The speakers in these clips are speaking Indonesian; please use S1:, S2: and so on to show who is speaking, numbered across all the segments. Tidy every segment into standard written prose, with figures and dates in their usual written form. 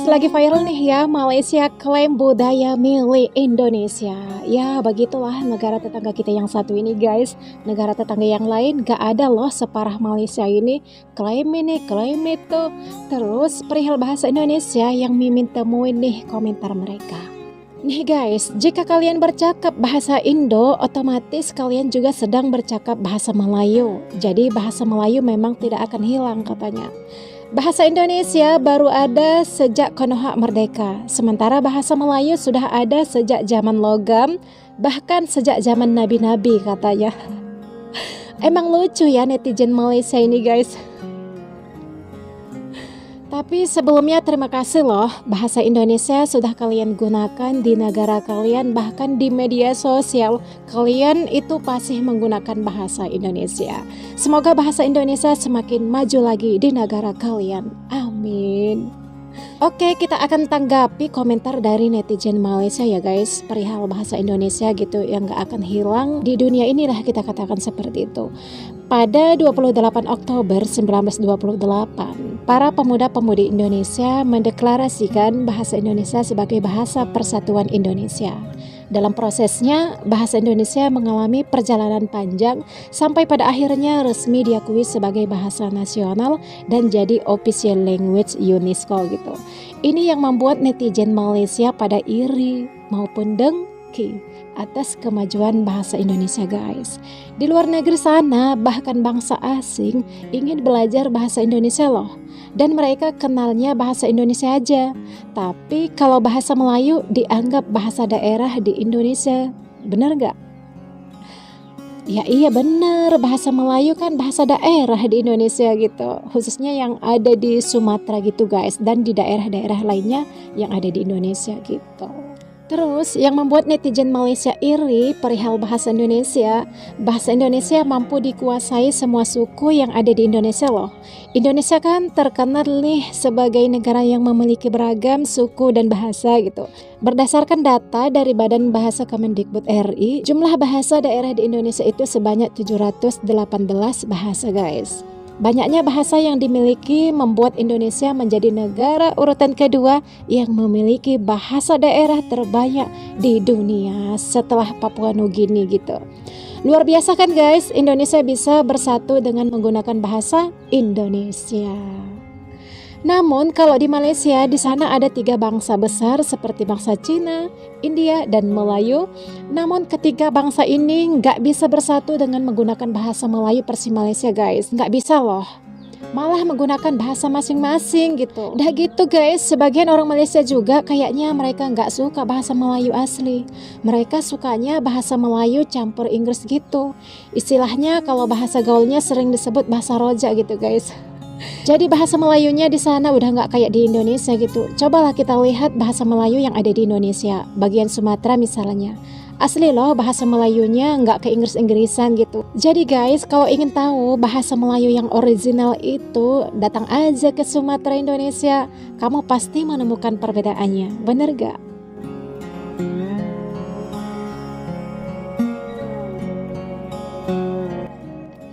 S1: lagi viral nih ya, Malaysia klaim budaya milik Indonesia. Ya, begitulah negara tetangga kita yang satu ini guys. Negara tetangga yang lain gak ada loh separah Malaysia ini. Klaim ini, klaim itu. Terus perihal bahasa Indonesia yang Mimin temuin nih komentar mereka. Nih guys, jika kalian bercakap bahasa Indo, otomatis kalian juga sedang bercakap bahasa Melayu. Jadi bahasa Melayu memang tidak akan hilang katanya. Bahasa Indonesia baru ada sejak Konoha merdeka, sementara bahasa Melayu sudah ada sejak zaman logam, bahkan sejak zaman nabi-nabi katanya. Emang lucu ya netizen Malaysia ini guys. Tapi sebelumnya terima kasih loh, bahasa Indonesia sudah kalian gunakan di negara kalian, bahkan di media sosial kalian itu pasti menggunakan bahasa Indonesia. Semoga bahasa Indonesia semakin maju lagi di negara kalian. Amin. Oke, kita akan tanggapi komentar dari netizen Malaysia ya guys, perihal bahasa Indonesia gitu yang gak akan hilang di dunia inilah, kita katakan seperti itu. Pada 28 Oktober 1928, para pemuda-pemudi Indonesia mendeklarasikan bahasa Indonesia sebagai bahasa persatuan Indonesia. Dalam prosesnya, bahasa Indonesia mengalami perjalanan panjang sampai pada akhirnya resmi diakui sebagai bahasa nasional dan jadi official language UNESCO gitu. Ini yang membuat netizen Malaysia pada iri maupun dengki atas kemajuan bahasa Indonesia guys. Di luar negeri sana, bahkan bangsa asing ingin belajar bahasa Indonesia loh. Dan mereka kenalnya bahasa Indonesia aja. Tapi kalau bahasa Melayu dianggap bahasa daerah di Indonesia. Bener gak? Ya iya bener, bahasa Melayu kan bahasa daerah di Indonesia gitu. Khususnya yang ada di Sumatera gitu guys. Dan di daerah-daerah lainnya yang ada di Indonesia gitu. Terus yang membuat netizen Malaysia iri perihal bahasa Indonesia mampu dikuasai semua suku yang ada di Indonesia loh. Indonesia kan terkenal nih sebagai negara yang memiliki beragam suku dan bahasa gitu. Berdasarkan data dari Badan Bahasa Kemendikbud RI, jumlah bahasa daerah di Indonesia itu sebanyak 718 bahasa guys. Banyaknya bahasa yang dimiliki membuat Indonesia menjadi negara urutan kedua yang memiliki bahasa daerah terbanyak di dunia setelah Papua Nugini gitu. Luar biasa kan guys, Indonesia bisa bersatu dengan menggunakan bahasa Indonesia. Namun kalau di Malaysia, di sana ada 3 bangsa besar seperti bangsa Cina, India, dan Melayu. Namun ketiga bangsa ini nggak bisa bersatu dengan menggunakan bahasa Melayu versi Malaysia guys. Nggak bisa loh. Malah menggunakan bahasa masing-masing gitu. Udah gitu guys, sebagian orang Malaysia juga kayaknya mereka nggak suka bahasa Melayu asli. Mereka sukanya bahasa Melayu campur Inggris gitu. Istilahnya kalau bahasa gaulnya sering disebut bahasa roja gitu guys. Jadi bahasa Melayunya di sana udah nggak kayak di Indonesia gitu. Cobalah kita lihat bahasa Melayu yang ada di Indonesia, bagian Sumatera misalnya. Asli loh bahasa Melayunya nggak ke Inggris-Inggrisan gitu. Jadi guys, kalau ingin tahu bahasa Melayu yang original itu, datang aja ke Sumatera Indonesia. Kamu pasti menemukan perbedaannya, bener gak?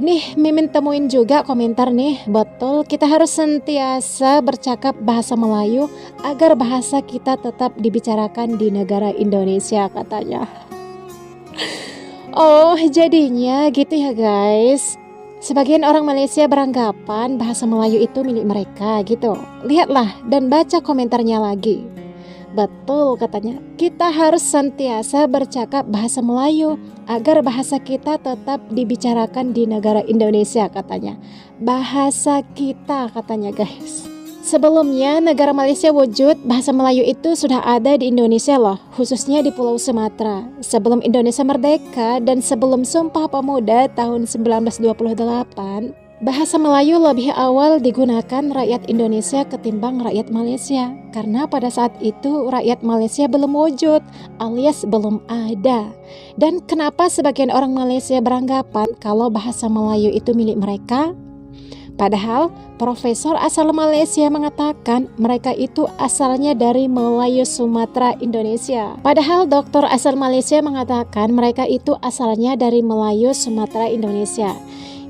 S1: Nih, Mimin temuin juga komentar nih, betul kita harus sentiasa bercakap bahasa Melayu agar bahasa kita tetap dibicarakan di negara Indonesia katanya. Oh, jadinya gitu ya guys. Sebagian orang Malaysia beranggapan bahasa Melayu itu milik mereka gitu. Lihatlah dan baca komentarnya lagi. Betul katanya, kita harus sentiasa bercakap bahasa Melayu agar bahasa kita tetap dibicarakan di negara Indonesia katanya. Bahasa kita katanya guys. Sebelumnya negara Malaysia wujud, bahasa Melayu itu sudah ada di Indonesia loh, khususnya di Pulau Sumatera. Sebelum Indonesia merdeka dan sebelum Sumpah Pemuda tahun 1928, bahasa Melayu lebih awal digunakan rakyat Indonesia ketimbang rakyat Malaysia. Karena pada saat itu rakyat Malaysia belum wujud alias belum ada. Dan kenapa sebagian orang Malaysia beranggapan kalau bahasa Melayu itu milik mereka? Padahal profesor asal Malaysia mengatakan mereka itu asalnya dari Melayu Sumatera Indonesia. Padahal doktor asal Malaysia mengatakan mereka itu asalnya dari Melayu Sumatera Indonesia.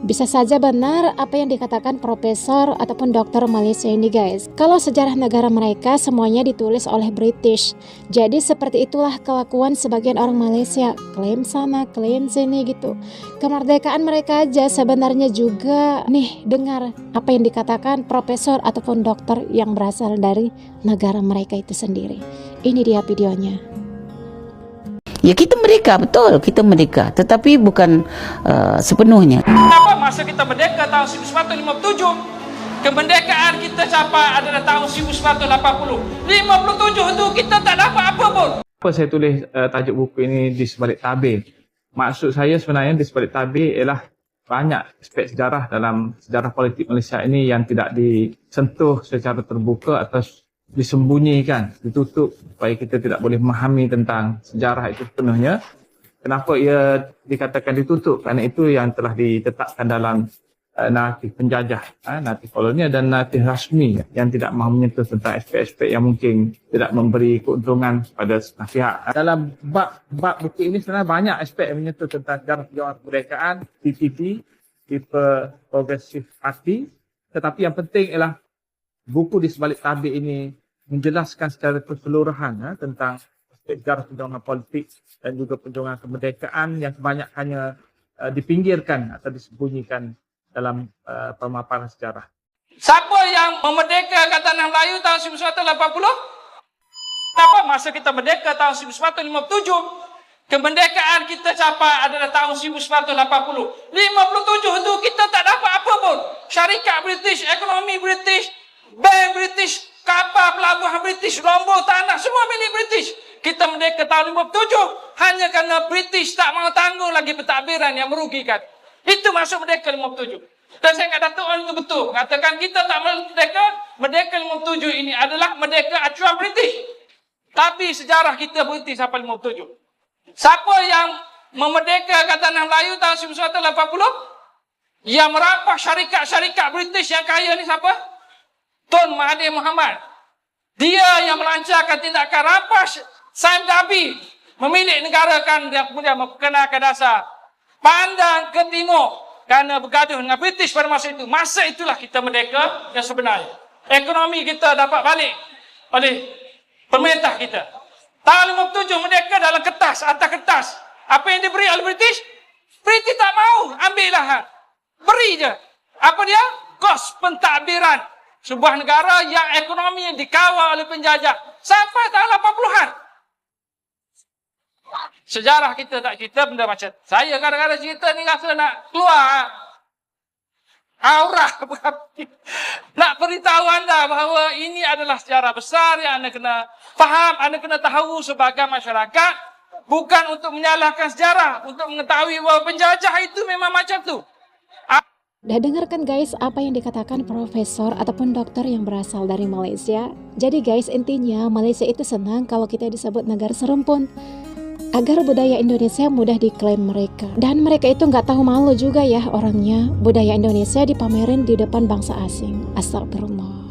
S1: Bisa saja benar apa yang dikatakan profesor ataupun dokter Malaysia ini guys. Kalau sejarah negara mereka semuanya ditulis oleh British. Jadi seperti itulah kelakuan sebagian orang Malaysia. Klaim sana, klaim sini gitu. Kemerdekaan mereka aja sebenarnya juga nih dengar apa yang dikatakan profesor ataupun dokter yang berasal dari negara mereka itu sendiri. Ini dia videonya.
S2: Ya kita merdeka, betul kita merdeka, tetapi bukan sepenuhnya.
S3: Kenapa masa kita merdeka tahun 1957, kemerdekaan kita capai adalah tahun 1980. 57 itu kita tak dapat apa pun.
S4: Apa saya tulis tajuk buku ini di sebalik tabir? Maksud saya sebenarnya di sebalik tabir ialah banyak aspek sejarah dalam sejarah politik Malaysia ini yang tidak disentuh secara terbuka atau disembunyikan, ditutup supaya kita tidak boleh memahami tentang sejarah itu sepenuhnya. Kenapa ia dikatakan ditutup? Kerana itu yang telah ditetapkan dalam naratif penjajah, naratif kolonial dan naratif rasmi yang tidak mahu menyentuh tentang aspek-aspek yang mungkin tidak memberi keuntungan pada setengah pihak. Dalam bab buku ini sebenarnya banyak aspek yang menyentuh tentang sejarah perjuangan kemerdekaan, PPP, People Progressive Party, tetapi yang penting ialah buku di sebalik tabir ini menjelaskan secara keseluruhan tentang aspek sejarah perjuangan politik dan juga perjuangan kemerdekaan yang kebanyakannya dipinggirkan atau disembunyikan dalam pemaparan sejarah.
S3: Siapa yang memerdekakan tanah Melayu tahun 1980? Kenapa masa kita merdeka tahun 1957, kemerdekaan kita capai adalah tahun 1980. 57 itu kita tak dapat apa pun. Syarikat British, ekonomi British, bank British, kapal pelabuhan British, rombong tanah, semua milik British. Kita merdeka tahun 57 hanya kerana British tak mahu tanggung lagi pentadbiran yang merugikan. Itu maksud merdeka 57. Dan saya ingat Datuk Wan itu betul. Katakan kita tak merdeka 57 ini adalah merdeka acuan British. Tapi sejarah kita berhenti sampai 57. Siapa yang memerdekakan tanah Melayu tahun 1980? Yang merampas syarikat-syarikat British yang kaya ni siapa? Tun Mahathir Mohamad. Dia yang melancarkan tindakan rampas Sime Darby, memilik negara kan dia kemudian memperkenalkan dasar pandang ke timur kerana bergaduh dengan British pada masa itu. Masa itulah kita merdeka yang sebenarnya. Ekonomi kita dapat balik oleh pemerintah kita. Tahun 57 merdeka dalam kertas, atas kertas. Apa yang diberi oleh British? British tak mau ambil lahan. Beri je. Apa dia? Kos pentadbiran. Sebuah negara yang ekonomi dikawal oleh penjajah sampai tahun 80-an. Sejarah kita tak cerita benda macam saya kadang-kadang cerita ni rasa nak keluar aurah berapi. Nak beritahu anda bahawa ini adalah sejarah besar yang anda kena faham, anda kena tahu sebagai masyarakat. Bukan untuk menyalahkan sejarah, untuk mengetahui bahawa penjajah itu memang macam tu.
S1: Dah dengarkan guys apa yang dikatakan profesor ataupun dokter yang berasal dari Malaysia. Jadi guys, intinya Malaysia itu senang kalau kita disebut negara serumpun agar budaya Indonesia mudah diklaim mereka. Dan mereka itu nggak tahu malu juga ya orangnya. Budaya Indonesia dipamerin di depan bangsa asing. Astagfirullah.